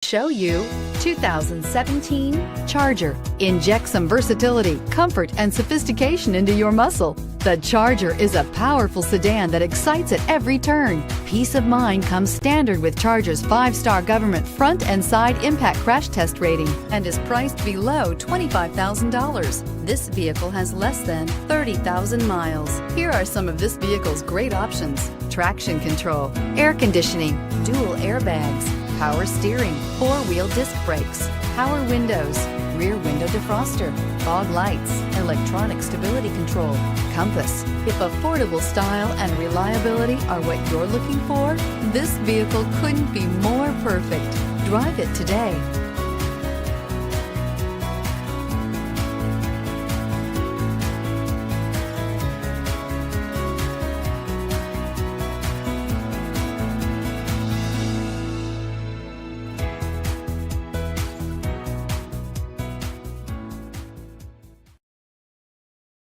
Show you 2017 Charger. Inject some versatility, comfort, and sophistication into your muscle. The Charger is a powerful sedan that excites at every turn. Peace of mind comes standard with Charger's 5-star government front and side impact crash test rating and is priced below $25,000. This vehicle has less than 30,000 miles. Here are some of this vehicle's great options: traction control, air conditioning, dual airbags, power steering, 4-wheel disc brakes, power windows, rear window defroster, fog lights, electronic stability control, compass. If affordable style and reliability are what you're looking for, this vehicle couldn't be more perfect. Drive it today.